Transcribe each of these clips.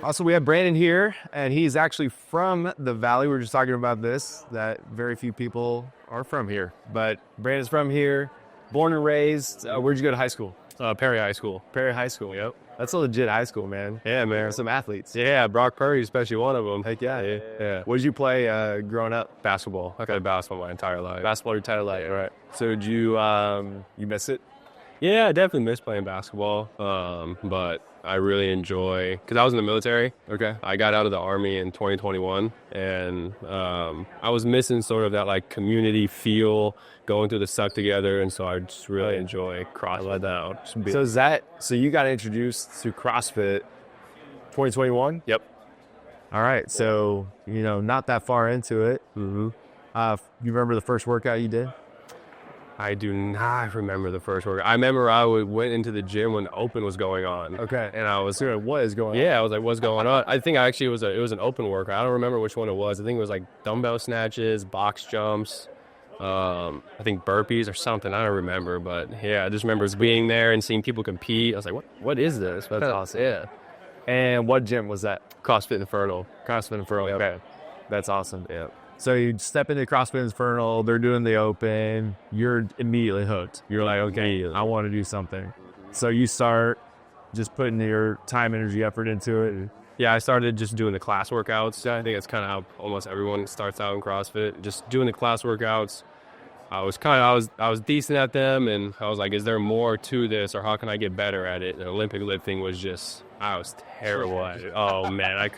Also, we have Brandon here, and he's actually from the Valley. We were just talking about this, that very few people are from here. But Brandon's from here, born and raised. Where'd you go to high school? Perry High School. Perry High School. Yep. That's a legit high school, man. Yeah, man. Some athletes. Yeah, Brock Purdy, especially one of them. Heck yeah. Yeah. What did you play growing up? Basketball. I played basketball my entire life. Basketball your entire life, right? So did you you miss it? Yeah, I definitely miss playing basketball. But I really enjoy, because I was in the military. Okay. I got out of the Army in 2021, and I was missing sort of that like community feel, going through the suck together, and so I just really enjoy CrossFit now. So you got introduced to CrossFit 2021? Yep. All right. So, not that far into it. Mm-hmm. You remember the first workout you did? I do not remember the first workout. I remember I went into the gym when the open was going on. Okay. And I was what is going on? Yeah, I was like, what's going on? I think actually it was an open workout. I don't remember which one it was. I think it was like dumbbell snatches, box jumps, I think burpees or something. I don't remember, but yeah, I just remember being there and seeing people compete. I was like, what is this? That's awesome. Yeah. And what gym was that? CrossFit Infernal. CrossFit Infernal. Yep. Okay. That's awesome. Yeah. So you step into CrossFit Infernal, they're doing the open, you're immediately hooked. You're like, okay, I want to do something. So you start just putting your time, energy, effort into it. Yeah, I started just doing the class workouts. I think that's kind of how almost everyone starts out in CrossFit, just doing the class workouts. I was decent at them, and I was like, is there more to this, or how can I get better at it? And Olympic lifting was I was terrible at it. Oh man, I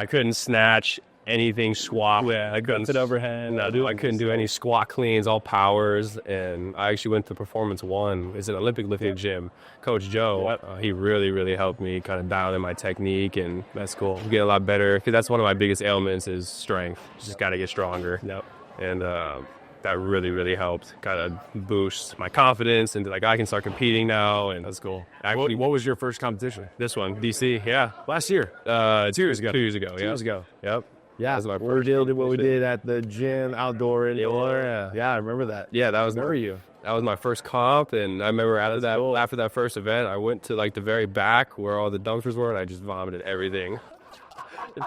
couldn't snatch anything squat. Yeah, I couldn't sit overhead. I couldn't do any squat cleans, all powers. And I actually went to Performance One. It's an Olympic lifting gym. Coach Joe, he really, really helped me kind of dial in my technique, and that's cool. Get a lot better, because that's one of my biggest ailments is strength. Just got to get stronger. Yep. And that really, really helped kind of boost my confidence, and like I can start competing now. And that's cool. Actually, what was your first competition? This one, DC. Yeah, last year. 2 years ago. 2 years ago. 2 years ago. Yep. Yeah, we did what we did at the gym, outdoor, indoor. Yeah, I remember that. Yeah, that was. Where were you? That was my first comp, and I remember after that first event, I went to like the very back where all the dumpsters were, and I just vomited everything.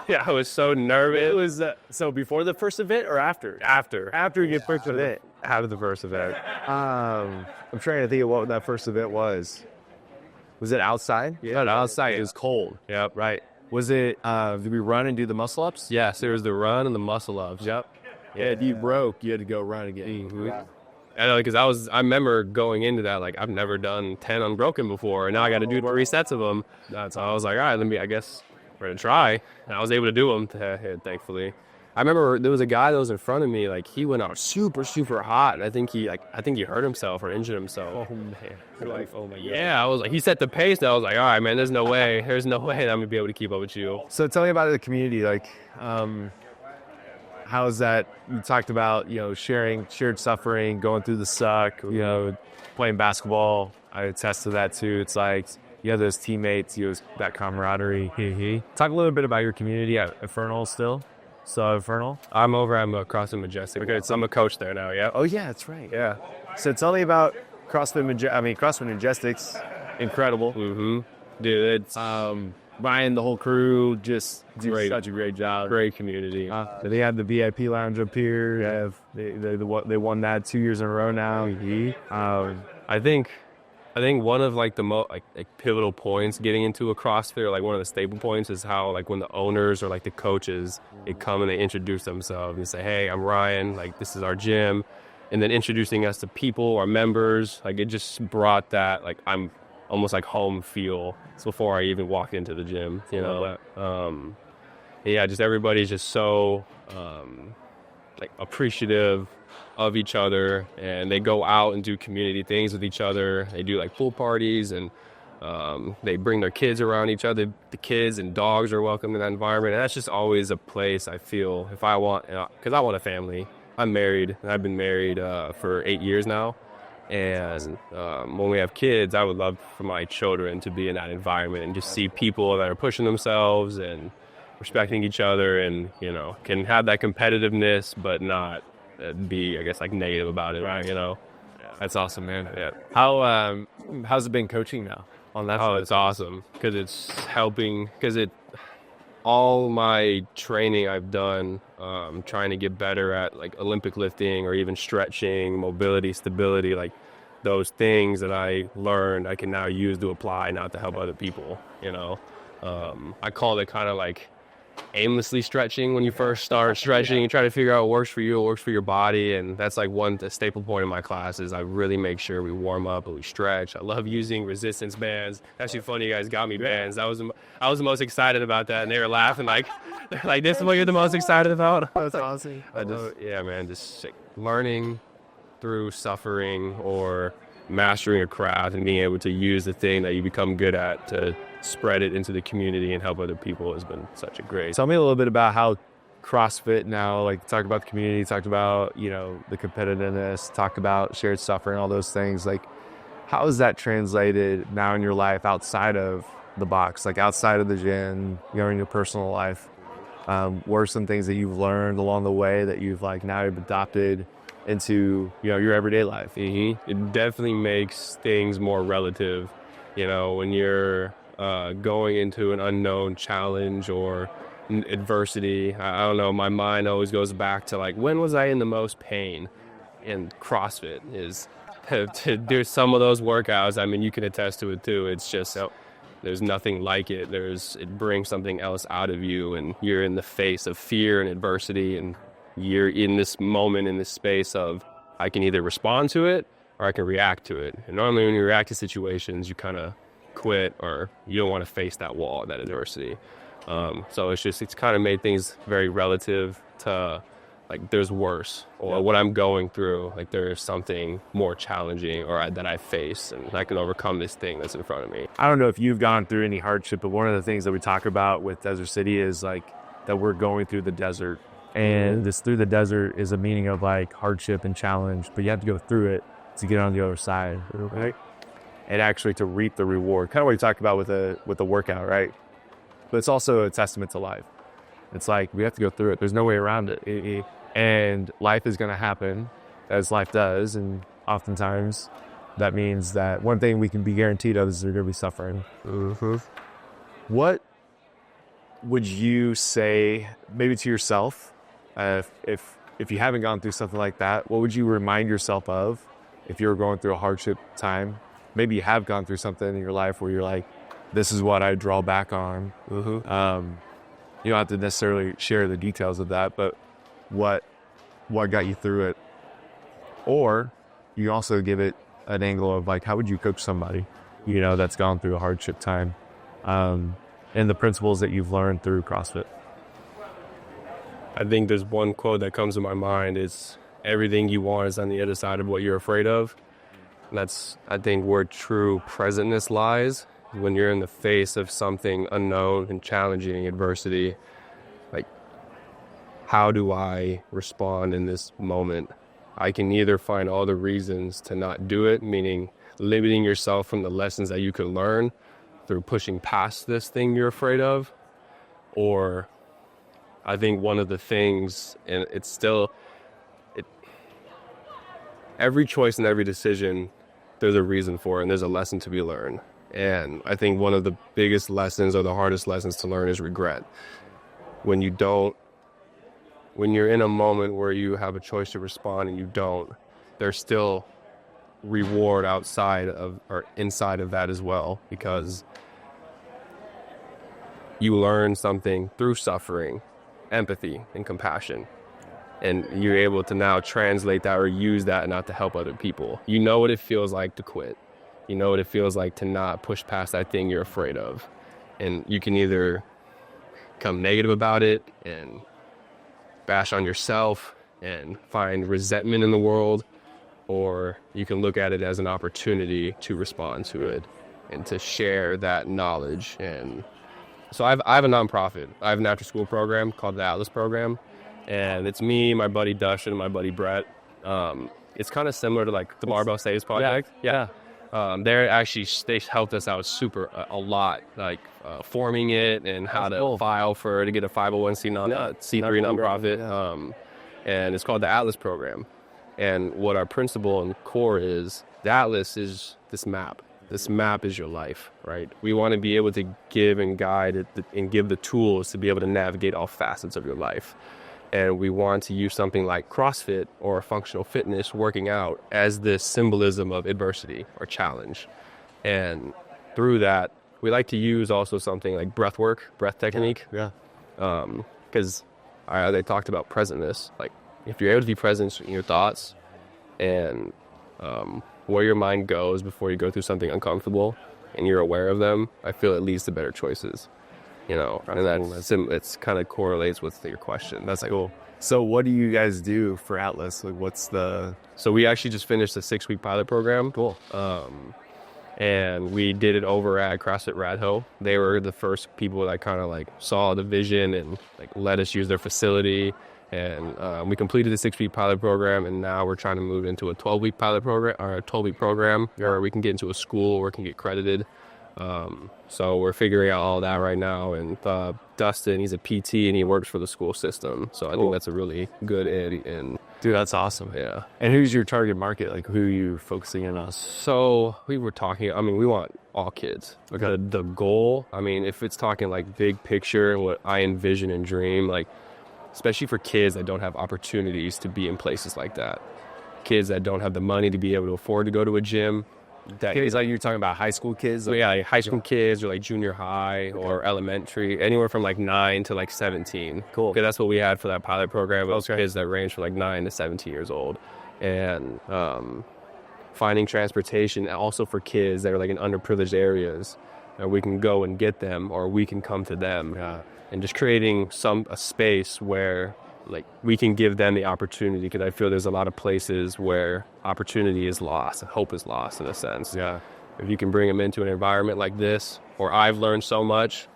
Yeah, I was so nervous. It was so before the first event or after? After you get first event. After the first event. I'm trying to think of what that first event was. Was it outside? Yeah, outside. It was cold. Yep. Right. Was it, did we run and do the muscle ups? Yes, there was the run and the muscle ups. Yep. Yeah, if you broke, you had to go run again. Mm-hmm. And because I remember going into that, like, I've never done 10 unbroken before, and now I got to do 3 sets of them. So I was like, all right, I guess we're going to try. And I was able to do them, thankfully. I remember there was a guy that was in front of me, like, he went out super, super hot, and I think he hurt himself or injured himself. Oh, man. You're like, oh, my God. Yeah, I was like, he set the pace, and I was like, all right, man, there's no way that I'm going to be able to keep up with you. So tell me about the community, like, how is that? You talked about, shared suffering, going through the suck, playing basketball. I attest to that, too. It's like, you have those teammates, that camaraderie. Talk a little bit about your community at Infernal still. So Infernal? I'm over at CrossFit Majestic. Okay, so I'm a coach there now, yeah. Oh, yeah, that's right. Yeah. So tell me about CrossFit Majestic's incredible. Mm-hmm. Dude, it's Ryan, the whole crew, just do great. Such a great job. Great community. They have the VIP lounge up here. They won that 2 years in a row now. I think one of like the most like pivotal points getting into a CrossFit, or like one of the staple points, is how like when the owners or like the coaches, they come and they introduce themselves and say, hey, I'm Ryan, like this is our gym, and then introducing us to people, our members, like it just brought that like I'm almost like home feel before I even walked into the gym, just everybody's just so like appreciative of each other, and they go out and do community things with each other. They do like pool parties, and they bring their kids around each other. The kids and dogs are welcome in that environment, and that's just always a place I feel if I want, because I want a family. I'm married, and I've been married for 8 years now, and when we have kids, I would love for my children to be in that environment and just see people that are pushing themselves and respecting each other, and can have that competitiveness but not be, I guess, like negative about it, right? That's awesome, man. Yeah. How's it been coaching now? on that? Oh, it's awesome because it's helping. All my training I've done, trying to get better at like Olympic lifting or even stretching, mobility, stability, like those things that I learned, I can now use to apply, not to help other people. I call it kind of like aimlessly stretching. When you first start stretching, you try to figure out what works for you, what works for your body, and that's like a staple point in my classes. I really make sure we warm up and we stretch. I love using resistance bands. Actually funny, you guys got me bands. I was the most excited about that, and they were laughing like they're like, this is what you're the most excited about. That's awesome. Yeah, man, just like, learning through suffering or mastering a craft and being able to use the thing that you become good at to spread it into the community and help other people has been such a great. Tell me a little bit about how CrossFit now, like talk about the community, talked about, the competitiveness, talk about shared suffering, all those things. Like, how is that translated now in your life outside of the box, like outside of the gym, in your personal life? What are some things that you've learned along the way that you've now you've adopted into, your everyday life? Mm-hmm. It definitely makes things more relative, when you're going into an unknown challenge or adversity. I don't know, my mind always goes back to when was I in the most pain? And CrossFit is to do some of those workouts. I mean, you can attest to it too. It's just there's nothing like it. It brings something else out of you, and you're in the face of fear and adversity, and you're in this moment, in this space of I can either respond to it or I can react to it. And normally when you react to situations, you kind of quit or you don't want to face that wall, that adversity. So it's kind of made things very relative to there's worse, or what I'm going through, there's something more challenging that I face, and I can overcome this thing that's in front of me. I don't know if you've gone through any hardship, but one of the things that we talk about with Desert City is that we're going through the desert. And this through the desert is a meaning of hardship and challenge, but you have to go through it to get on the other side, right? And actually to reap the reward. Kind of what you talked about with the workout, right? But it's also a testament to life. It's we have to go through it. There's no way around it. And life is going to happen as life does. And oftentimes that means that one thing we can be guaranteed of is there's going to be suffering. Mm-hmm. What would you say maybe to yourself, if you haven't gone through something like that, what would you remind yourself of if you were going through a hardship time? Maybe you have gone through something in your life where you're this is what I draw back on. Mm-hmm. You don't have to necessarily share the details of that, but what got you through it? Or you also give it an angle of how would you coach somebody, that's gone through a hardship time, and the principles that you've learned through CrossFit. I think there's one quote that comes to my mind is everything you want is on the other side of what you're afraid of. And that's, I think, where true presentness lies. When you're in the face of something unknown and challenging, adversity, how do I respond in this moment? I can either find all the reasons to not do it, meaning limiting yourself from the lessons that you can learn through pushing past this thing you're afraid of, or I think one of the things, and every choice and every decision, there's a reason for it, and there's a lesson to be learned. And I think one of the biggest lessons or the hardest lessons to learn is regret. When you're in a moment where you have a choice to respond and you don't, there's still reward outside of or inside of that as well, because you learn something through suffering, empathy, and compassion. And you're able to now translate that or use that not to help other people. You know what it feels like to quit. You know what it feels like to not push past that thing you're afraid of. And you can either become negative about it and bash on yourself and find resentment in the world, or you can look at it as an opportunity to respond to it and to share that knowledge. And so I have a nonprofit. I have an after-school program called the Atlas program, and it's me, my buddy Dustin, and my buddy Brett. It's kind of similar to the Barbell Saves Project. Yeah. They helped us out a lot, forming it and how to file to get a 501c3 nonprofit. And it's called the Atlas program. And what our principle and core is, the Atlas is this map. this map is your life, right? We want to be able to give and guide it and give the tools to be able to navigate all facets of your life. And we want to use something like CrossFit or functional fitness, working out, as this symbolism of adversity or challenge. And through that, we like to use also something like breath technique. Yeah. Because they talked about presentness. Like, if you're able to be present in your thoughts and where your mind goes before you go through something uncomfortable and you're aware of them, I feel it leads to better choices. And that kind of correlates with your question. That's cool. So what do you guys do for Atlas? Like, So we actually just finished a 6-week pilot program. Cool. And we did it over at CrossFit Radho. They were the first people that kind of like saw the vision and like let us use their facility. And we completed the 6-week pilot program, and now we're trying to move into a 12-week pilot program or a 12-week program where we can get into a school where we can get credited. So we're figuring out all that right now. And Dustin, he's a PT and he works for the school system. So I think that's a really good in. Dude, that's awesome. Yeah. And who's your target market? Like, who are you focusing in on? So we were talking, we want all kids. Okay. The goal, if it's talking like big picture and what I envision and dream, like, especially for kids that don't have opportunities to be in places like that. Kids that don't have the money to be able to afford to go to a gym. Kids, like, you're talking about high school kids? So yeah, like high school kids or like junior high or elementary, anywhere from like 9 to like 17. Cool. Okay, that's what we had for that pilot program. It was kids that range from like 9 to 17 years old. And finding transportation also for kids that are like in underprivileged areas. We can go and get them, or we can come to them. Yeah. And just creating a space where like we can give them the opportunity, because I feel there's a lot of places where opportunity is lost, hope is lost in a sense. Yeah. If you can bring them into an environment like this, or I've learned so much,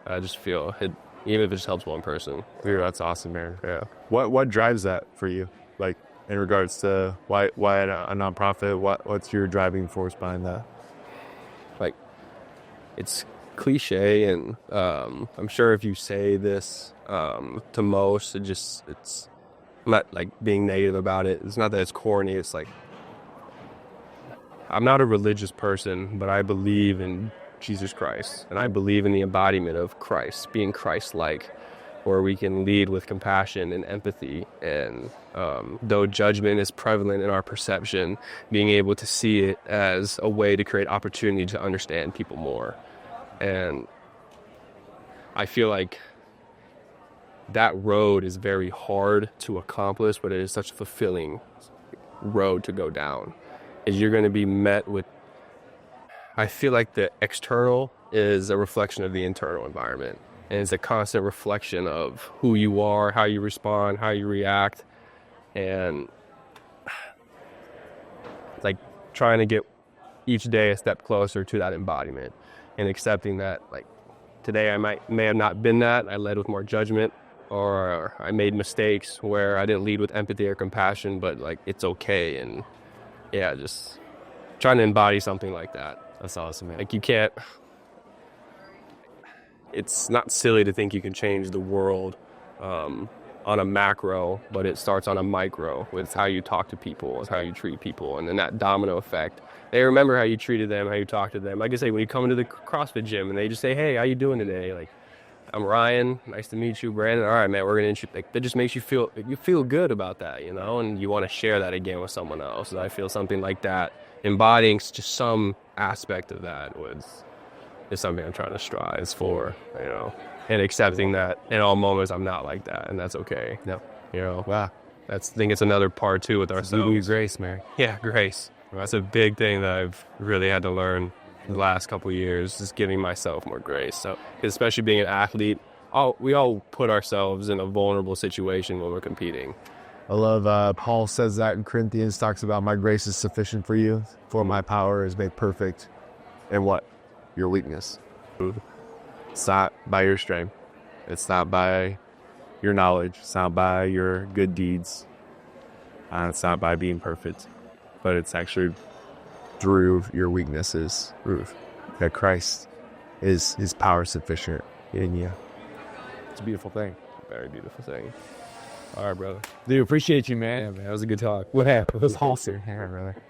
I just feel it, even if it just helps one person. Dude, that's awesome, man. Yeah. What drives that for you? Like, in regards to why a nonprofit? What's your driving force behind that? Like, it's cliche, and I'm sure if you say this to most, it's I'm not like being negative about it. It's not that it's corny. It's like, I'm not a religious person, but I believe in Jesus Christ, and I believe in the embodiment of Christ, being Christ-like, where we can lead with compassion and empathy. And though judgment is prevalent in our perception, being able to see it as a way to create opportunity to understand people more. And I feel like that road is very hard to accomplish, but it is such a fulfilling road to go down. Is you're going to be met with, I feel like the external is a reflection of the internal environment. And it's a constant reflection of who you are, how you respond, how you react. And like trying to get each day a step closer to that embodiment, and accepting that, like, today I may have not been that. I led with more judgment, or I made mistakes where I didn't lead with empathy or compassion, but like, it's okay. And yeah, just trying to embody something like that. That's awesome, man. Like, you can't, it's not silly to think you can change the world on a macro, but it starts on a micro with how you talk to people, with how you treat people, and then that domino effect. They remember how you treated them, how you talked to them. Like I say, when you come into the CrossFit gym and they just say, "Hey, how you doing today?" Like, "I'm Ryan. Nice to meet you, Brandon." "All right, man, we're gonna." Like, that just makes you feel good about that, and you want to share that again with someone else. And I feel something like that, embodying just some aspect of that is something I'm trying to strive for, and accepting that in all moments I'm not like that, and that's okay. No. Wow. I think it's another part too with ourselves. Grace, Mary. Yeah, grace. That's a big thing that I've really had to learn the last couple of years, is giving myself more grace. So, especially being an athlete, we all put ourselves in a vulnerable situation when we're competing. I love Paul says that in Corinthians, talks about my grace is sufficient for you, for my power is made perfect. And what? Your weakness. It's not by your strength. It's not by your knowledge. It's not by your good deeds. It's not by being perfect. But it's actually through your weaknesses. That Christ is his power sufficient in you. It's a beautiful thing. Very beautiful thing. All right, brother. Dude, appreciate you, man. Yeah, man. That was a good talk. What happened? It was awesome. Yeah, brother.